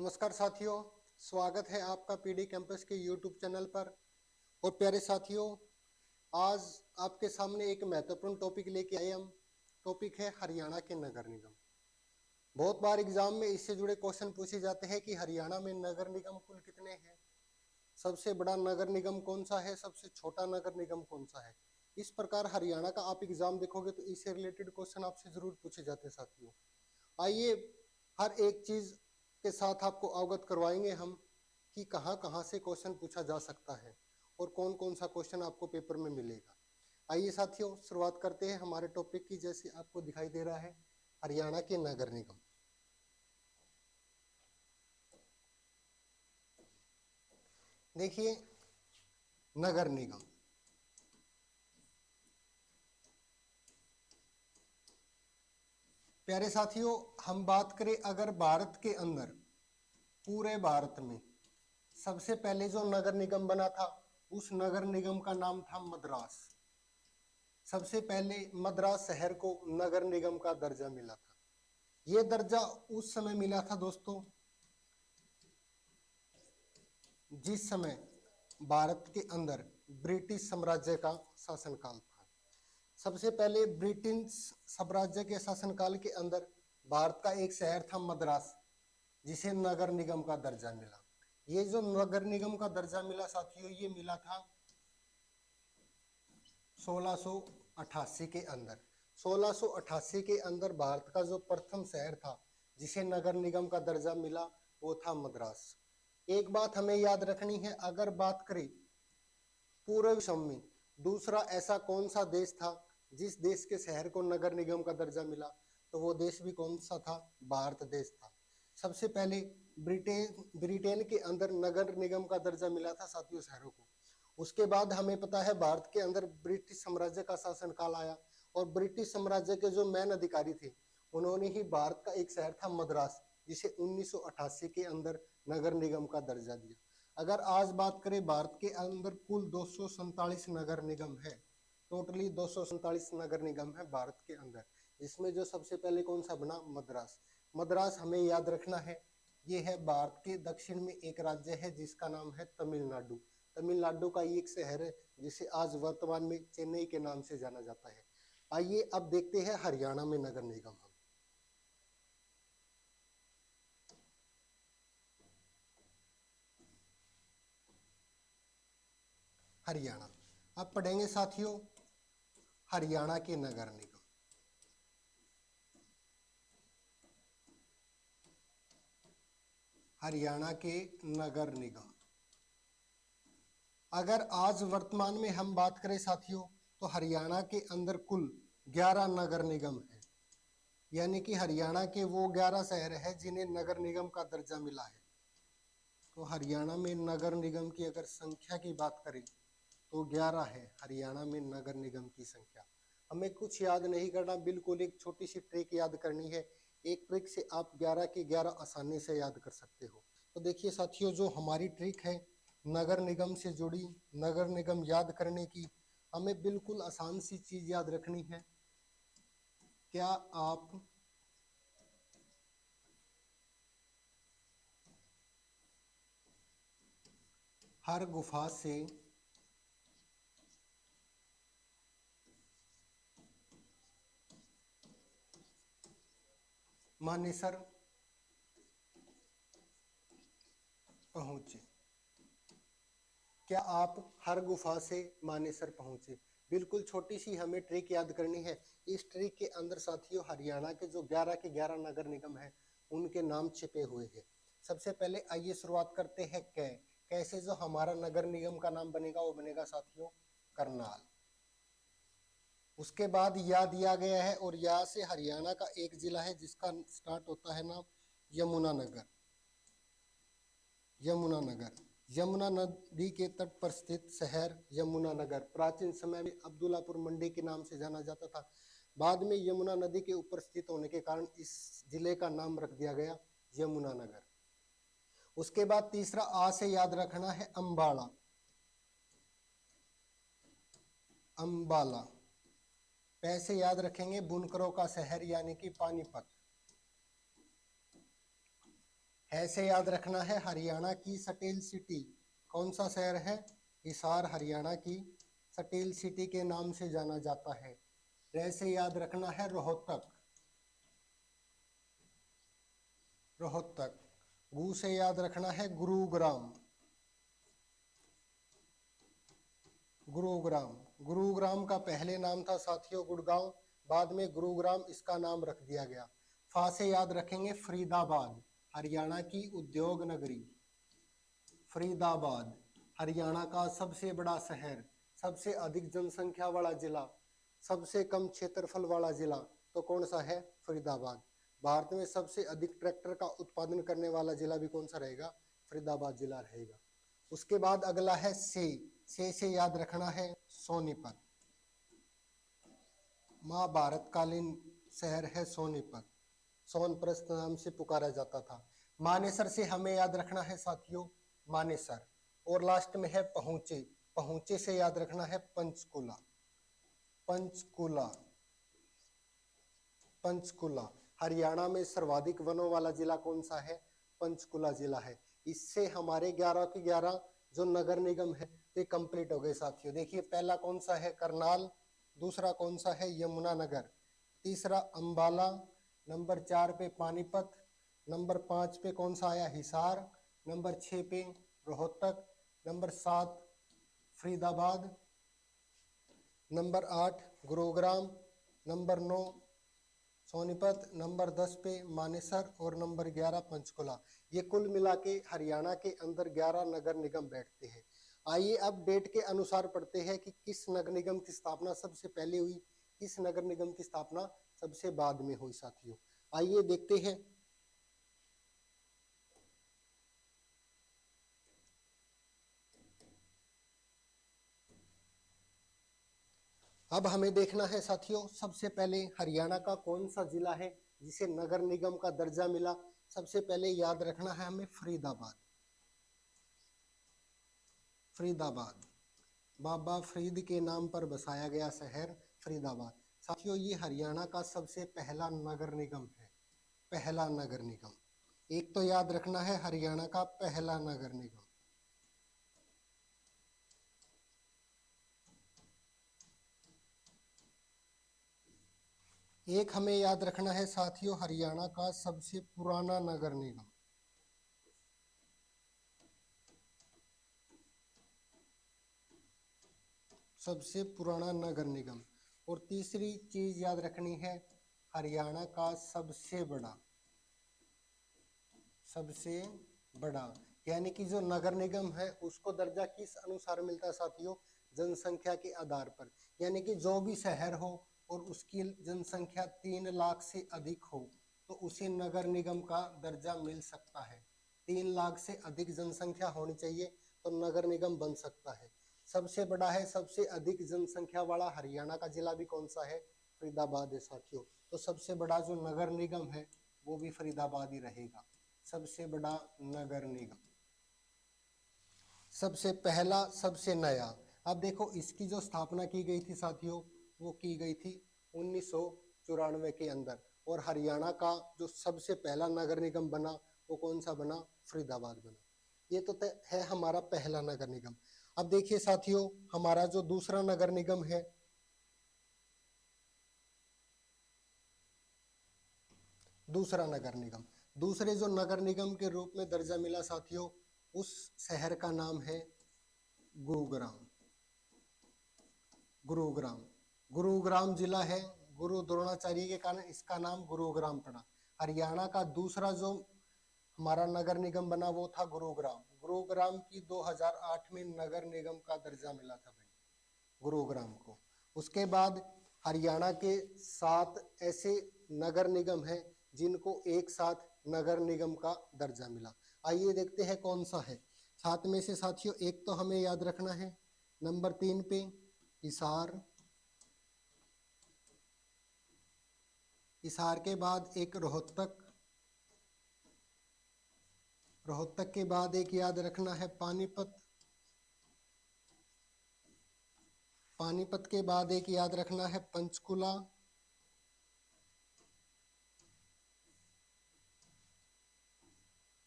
नमस्कार साथियों, स्वागत है आपका पीडी कैंपस के यूट्यूब चैनल पर। और प्यारे साथियों, आज आपके सामने एक महत्वपूर्ण टॉपिक लेके आए हम। टॉपिक है हरियाणा के नगर निगम। बहुत बार एग्जाम में इससे जुड़े क्वेश्चन पूछे जाते हैं कि हरियाणा में नगर निगम कुल कितने हैं, सबसे बड़ा नगर निगम कौन सा है, सबसे छोटा नगर निगम कौन सा है। इस प्रकार हरियाणा का आप एग्जाम देखोगे तो इससे रिलेटेड क्वेश्चन आपसे जरूर पूछे जाते हैं साथियों। आइए हर एक चीज के साथ आपको अवगत करवाएंगे हम कि कहां कहां से क्वेश्चन पूछा जा सकता है और कौन कौन सा क्वेश्चन आपको पेपर में मिलेगा। आइए साथियों, शुरुआत करते हैं हमारे टॉपिक की। जैसे आपको दिखाई दे रहा है हरियाणा के नगर निगम। देखिए, नगर निगम, प्यारे साथियों, हम बात करें अगर भारत के अंदर, पूरे भारत में सबसे पहले जो नगर निगम बना था उस नगर निगम का नाम था मद्रास। सबसे पहले मद्रास शहर को नगर निगम का दर्जा मिला था। यह दर्जा उस समय मिला था दोस्तों जिस समय भारत के अंदर ब्रिटिश साम्राज्य का शासनकाल था। सबसे पहले ब्रिटिश साम्राज्य के शासनकाल के अंदर भारत का एक शहर था मद्रास, जिसे नगर निगम का दर्जा मिला। ये जो नगर निगम का दर्जा मिला साथियों, ये मिला था 1688 के अंदर। 1688 के अंदर भारत का जो प्रथम शहर था जिसे नगर निगम का दर्जा मिला वो था मद्रास। एक बात हमें याद रखनी है, अगर बात करें पूरे विश्व में दूसरा ऐसा कौन सा देश था जिस देश के शहर को नगर निगम का दर्जा मिला, तो वो देश भी कौन सा था? भारत देश था। सबसे पहले ब्रिटेन के अंदर नगर निगम का दर्जा मिला था साथियों शहरों को। उसके बाद हमें पता है भारत के अंदर ब्रिटिश साम्राज्य का शासनकाल आया और ब्रिटिश साम्राज्य के जो मैन अधिकारी थे उन्होंने ही भारत का एक शहर था मद्रास, जिसे 1988 के अंदर नगर निगम का दर्जा दिया। अगर आज बात करें भारत के अंदर कुल 247 नगर निगम है। टोटली 247 नगर निगम है भारत के अंदर, जिसमें जो सबसे पहले कौन सा बना? मद्रास। मद्रास हमें याद रखना है, ये है भारत के दक्षिण में एक राज्य है जिसका नाम है तमिलनाडु। तमिलनाडु का एक शहर है जिसे आज वर्तमान में चेन्नई के नाम से जाना जाता है। आइए अब देखते हैं हरियाणा में नगर निगम। हरियाणा, अब पढ़ेंगे साथियों हरियाणा के नगर निगम। हरियाणा के नगर निगम, अगर आज वर्तमान में हम बात करें साथियों तो हरियाणा के अंदर कुल 11 नगर निगम है। यानी कि हरियाणा के वो 11 शहर है जिन्हें नगर निगम का दर्जा मिला है। तो हरियाणा में नगर निगम की अगर संख्या की बात करें तो 11 है हरियाणा में नगर निगम की संख्या। हमें कुछ याद नहीं करना, बिल्कुल एक छोटी सी ट्रिक याद करनी है। एक ट्रिक से आप 11 के 11 आसानी से याद कर सकते हो। तो देखिए साथियों, जो हमारी ट्रिक है नगर निगम से जुड़ी, नगर निगम याद करने की, हमें बिल्कुल आसान सी चीज याद रखनी है। क्या आप हर गुफा से मानेसर पहुंचे? क्या आप हर गुफा से मानेसर पहुंचे? बिल्कुल छोटी सी हमें ट्रिक याद करनी है। इस ट्रिक के अंदर साथियों हरियाणा के जो 11 के 11 नगर निगम है उनके नाम छिपे हुए हैं। सबसे पहले आइए शुरुआत करते हैं कैसे जो हमारा नगर निगम का नाम बनेगा वो बनेगा साथियों करनाल। उसके बाद या दिया गया है और या से हरियाणा का एक जिला है जिसका स्टार्ट होता है नाम यमुनानगर। यमुनानगर, यमुना नदी के तट पर स्थित शहर यमुनानगर प्राचीन समय में अब्दुल्लापुर मंडी के नाम से जाना जाता था। बाद में यमुना नदी के ऊपर स्थित होने के कारण इस जिले का नाम रख दिया गया यमुनानगर। उसके बाद तीसरा आ से याद रखना है अंबाला। अंबाला, पैसे याद रखेंगे बुनकरों का शहर यानी कि पानीपत। है से याद रखना है हरियाणा की सटेल सिटी। कौन सा शहर है? हिसार हरियाणा की सटेल सिटी के नाम से जाना जाता है। रे से याद रखना है रोहतक। रोहतक। गु से याद रखना है गुरुग्राम। गुरुग्राम। गुरुग्राम का पहले नाम था साथियों गुड़गांव, बाद में गुरुग्राम इसका नाम रख दिया गया। फा से याद रखेंगे फरीदाबाद, हरियाणा की उद्योग नगरी। फरीदाबाद हरियाणा का सबसे बड़ा शहर, सबसे अधिक जनसंख्या वाला जिला, सबसे कम क्षेत्रफल वाला जिला तो कौन सा है? फरीदाबाद। भारत में सबसे अधिक ट्रैक्टर का उत्पादन करने वाला जिला भी कौन सा रहेगा? फरीदाबाद जिला रहेगा। उसके बाद अगला है से याद रखना है सोनीपत। महाभारतकालीन शहर है सोनीपत, सोनप्रस्थ नाम से पुकारा जाता था। मानेसर से हमें याद रखना है साथियों मानेसर। और लास्ट में है पहुंचे, पहुंचे से याद रखना है पंचकुला। पंचकुला। पंचकुला हरियाणा में सर्वाधिक वनों वाला जिला कौन सा है? पंचकुला जिला है। इससे हमारे 11 के 11 जो नगर निगम है ये कंप्लीट हो गए साथियों। देखिए पहला कौन सा है? करनाल। दूसरा कौन सा है? यमुनानगर। तीसरा अंबाला। नंबर 4 पे पानीपत। नंबर 5 पे कौन सा आया? हिसार। नंबर 6 पे Rohtak. Number 7 Faridabad. Number 8 Gurugram. Number 9 Sonipat. Number 10 पे मानेसर और नंबर 11 पंचकुला। ये कुल मिला के हरियाणा के अंदर 11 नगर निगम बैठते हैं। आइए अब डेट के अनुसार पढ़ते हैं कि किस नगर निगम की स्थापना सबसे पहले हुई, किस नगर निगम की स्थापना सबसे बाद में हुई साथियों। आइए देखते हैं। अब हमें देखना है साथियों सबसे पहले हरियाणा का कौन सा जिला है जिसे नगर निगम का दर्जा मिला। सबसे पहले याद रखना है हमें फरीदाबाद। फरीदाबाद बाबा फरीद के नाम पर बसाया गया शहर फरीदाबाद। साथियों ये हरियाणा का सबसे पहला नगर निगम है, पहला नगर निगम। एक तो याद रखना है हरियाणा का पहला नगर निगम। एक हमें याद रखना है साथियों हरियाणा का सबसे पुराना नगर निगम। सबसे पुराना नगर निगम। और तीसरी चीज याद रखनी है हरियाणा का सबसे बड़ा, सबसे बड़ा। यानी कि जो नगर निगम है उसको दर्जा किस अनुसार मिलता है साथियों? जनसंख्या के आधार पर। यानी कि जो भी शहर हो और उसकी जनसंख्या 3 लाख से अधिक हो तो उसे नगर निगम का दर्जा मिल सकता है। 3 लाख से अधिक जनसंख्या होनी चाहिए तो नगर निगम बन सकता है। सबसे बड़ा है, सबसे अधिक जनसंख्या वाला हरियाणा का जिला भी कौन सा है? फरीदाबाद है साथियों। तो सबसे बड़ा जो नगर निगम है वो भी फरीदाबाद ही रहेगा। सबसे बड़ा नगर निगम, सबसे पहला, सबसे नया। अब देखो इसकी जो स्थापना की गई थी साथियों वो की गई थी 1994 के अंदर। और हरियाणा का जो सबसे पहला नगर निगम बना वो कौन सा बना? फरीदाबाद बना। ये तो है हमारा पहला नगर निगम। अब देखिए साथियों हमारा जो दूसरा नगर निगम है, दूसरा नगर निगम, दूसरे जो नगर निगम के रूप में दर्जा मिला साथियों उस शहर का नाम है गुरुग्राम। गुरुग्राम। गुरुग्राम जिला है, गुरु द्रोणाचार्य के कारण इसका नाम गुरुग्राम पड़ा। हरियाणा का दूसरा जो हमारा नगर निगम बना वो था गुरुग्राम। गुरुग्राम की 2008 में नगर निगम का दर्जा मिला था भाई गुरुग्राम को। उसके बाद हरियाणा के 7 ऐसे नगर निगम हैं जिनको एक साथ नगर निगम का दर्जा मिला। आइए देखते हैं कौन सा है। 7 में से साथियों एक तो हमें याद रखना है नंबर 3 पे हिसार। हिसार के बाद एक रोहतक। रोहतक के बाद एक याद रखना है पानीपत। पानीपत के बाद एक याद रखना है पंचकुला।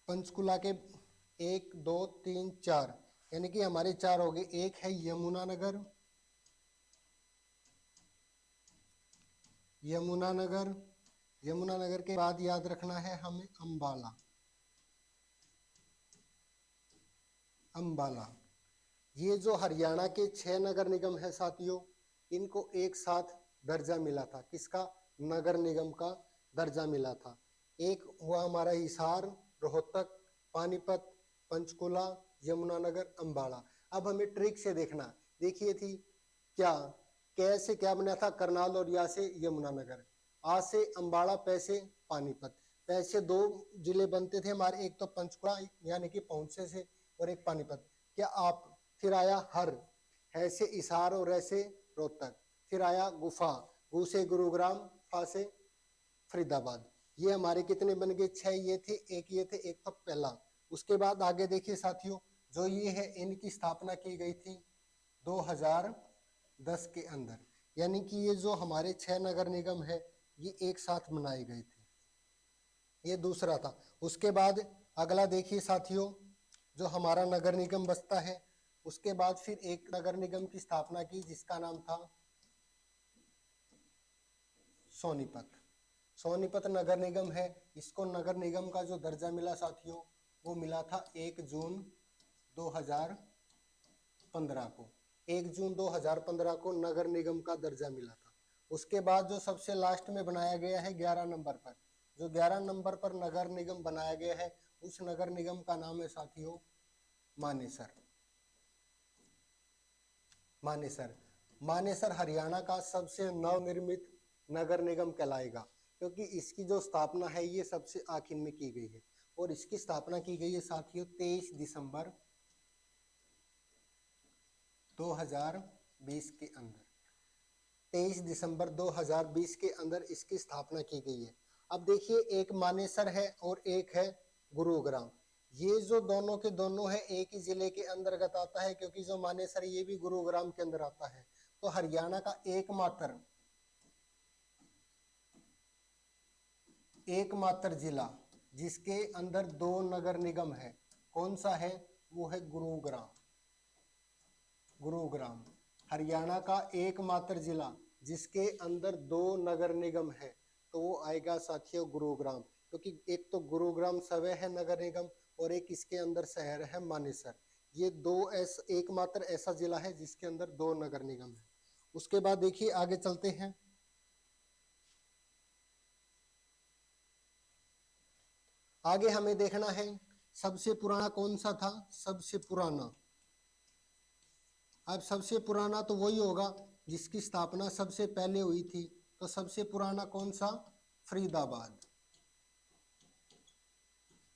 पंचकुला के 1 2 3 4 यानी कि हमारे 4 हो गए। एक है यमुनानगर, यमुनानगर, यमुनानगर के बाद याद रखना है हमें अंबाला, अंबाला। ये जो हरियाणा के 6 नगर निगम है साथियों, इनको एक साथ दर्जा मिला था। किसका? नगर निगम का दर्जा मिला था। एक हुआ हमारा हिसार, रोहतक, पानीपत, पंचकुला, यमुनानगर, अंबाला। अब हमें ट्रिक से देखना, देखिए थी क्या कैसे क्या बना था, करनाल और या से यमुनानगर, आ से अंबाला, पैसे पानीपत। पैसे 2 जिले बनते थे हमारे, एक तो पंचकुला यानी कि पहुंचे से, और एक पानीपत। क्या आप, फिर आया हर, ऐसे इसार और ऐसे रोहतक, फिर आया गुफा, गु से गुरुग्राम, फा से फरीदाबाद। ये हमारे कितने बन गए? 6 ये थे, एक ये थे, एक तो पहला। उसके बाद आगे देखिए साथियों, जो ये है इनकी स्थापना की गई थी 2010 के अंदर। यानी कि ये जो हमारे 6 नगर निगम है ये एक साथ बनाए गए थे। ये दूसरा था। उसके बाद अगला देखिए साथियों, जो हमारा नगर निगम बसता है, उसके बाद फिर एक नगर निगम की स्थापना की जिसका नाम था सोनीपत। सोनीपत नगर निगम है। इसको नगर निगम का जो दर्जा मिला साथियों, वो मिला था 1 जून 2015 को। 1 जून 2015 को नगर निगम का दर्जा मिला था। उसके बाद जो सबसे लास्ट में बनाया गया है 11 नंबर पर, जो 11 नंबर पर नगर निगम बनाया गया है, उस नगर निगम का नाम है साथियों मानेसर। मानेसर, मानेसर हरियाणा का सबसे नवनिर्मित नगर निगम कहलाएगा, क्योंकि इसकी जो स्थापना है ये सबसे आखिर में की गई है। और इसकी स्थापना की गई है साथियों 23 दिसंबर 2020 के अंदर। 23 दिसंबर 2020 के अंदर इसकी स्थापना की गई है। अब देखिए, एक मानेसर है और एक है गुरुग्राम। ये जो दोनों के दोनों है एक ही जिले के अंतर्गत आता है, क्योंकि जो मानेसर ये भी गुरुग्राम के अंदर आता है। तो हरियाणा का एकमात्र जिला जिसके अंदर 2 नगर निगम है, कौन सा है? वो है गुरुग्राम। गुरुग्राम हरियाणा का एकमात्र जिला जिसके अंदर 2 नगर निगम है, तो वो आएगा साथियों गुरुग्राम। क्योंकि एक तो गुरुग्राम सवे है नगर निगम, और एक इसके अंदर शहर है मानेसर। ये एकमात्र ऐसा जिला है जिसके अंदर 2 नगर निगम है। उसके बाद देखिए आगे चलते हैं। आगे हमें देखना है सबसे पुराना कौन सा था। सबसे पुराना, अब सबसे पुराना तो वही होगा जिसकी स्थापना सबसे पहले हुई थी। तो सबसे पुराना कौन सा? फरीदाबाद।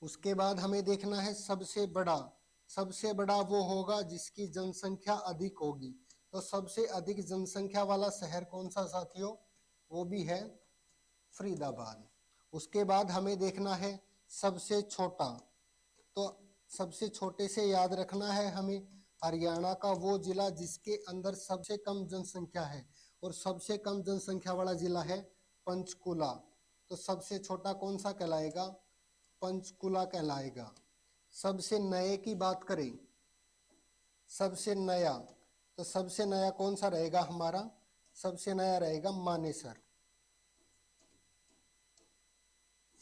उसके बाद हमें देखना है सबसे बड़ा। सबसे बड़ा वो होगा जिसकी जनसंख्या अधिक होगी। तो सबसे अधिक जनसंख्या वाला शहर कौन सा साथियों? वो भी है फरीदाबाद। उसके बाद हमें देखना है सबसे छोटा। तो सबसे छोटे से याद रखना है हमें हरियाणा का वो जिला जिसके अंदर सबसे कम जनसंख्या है, और सबसे कम जनसंख्या वाला जिला है पंचकुला। तो सबसे छोटा कौन सा कहलाएगा? पंचकुला कहलाएगा। सबसे नए की बात करें, सबसे नया, तो सबसे नया कौन सा रहेगा हमारा? सबसे नया रहेगा मानेसर।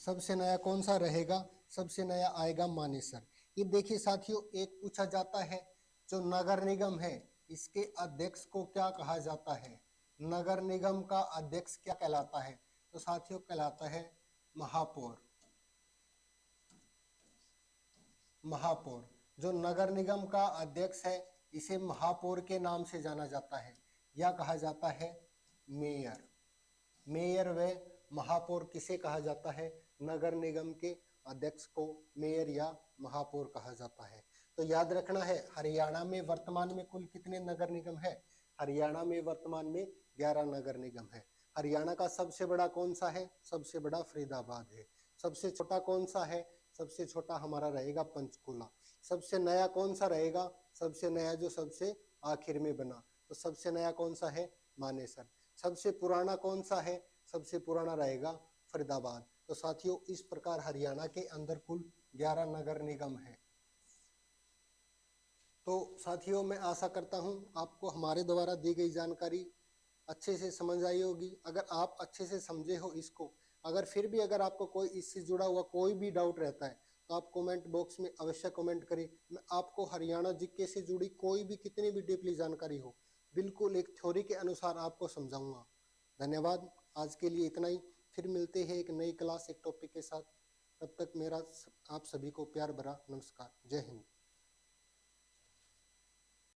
सबसे नया कौन सा रहेगा? सबसे नया आएगा मानेसर। ये देखिए साथियों, एक पूछा जाता है जो नगर निगम है इसके अध्यक्ष को क्या कहा जाता है? नगर निगम का अध्यक्ष क्या कहलाता है? तो साथियों कहलाता है महापौर। महापौर, जो नगर निगम का अध्यक्ष है इसे महापौर के नाम से जाना जाता है, या कहा जाता है मेयर। मेयर व महापौर किसे कहा जाता है? नगर निगम के अध्यक्ष को मेयर या महापौर कहा जाता है। तो याद रखना है, हरियाणा में वर्तमान में कुल कितने नगर निगम है? हरियाणा में वर्तमान में 11 नगर निगम है। हरियाणा का सबसे बड़ा कौन सा है? सबसे बड़ा फरीदाबाद है। सबसे छोटा कौन सा है? सबसे छोटा हमारा रहेगा पंचकुला। सबसे नया कौन सा रहेगा? सबसे नया जो सबसे आखिर में बना, तो सबसे नया कौन सा है? मानेसर। सबसे पुराना कौन सा है? सबसे पुराना रहेगा फरीदाबाद। तो साथियों इस प्रकार हरियाणा के अंदर कुल 11 नगर निगम है। तो साथियों मैं आशा करता हूं आपको हमारे द्वारा दी गई जानकारी अच्छे से समझ आई होगी। अगर आप अच्छे से समझे हो इसको, अगर फिर भी अगर आपको कोई इससे जुड़ा हुआ कोई भी डाउट रहता है तो आप कमेंट बॉक्स में अवश्य कमेंट करें। मैं आपको हरियाणा जीके से जुड़ी कोई भी कितनी भी डीपली जानकारी हो बिल्कुल एक थ्योरी के अनुसार आपको समझाऊंगा। धन्यवाद, आज के लिए इतना ही। फिर मिलते हैं एक नई क्लास एक टॉपिक के साथ। तब तक मेरा आप सभी को प्यार भरा नमस्कार। जय हिंद।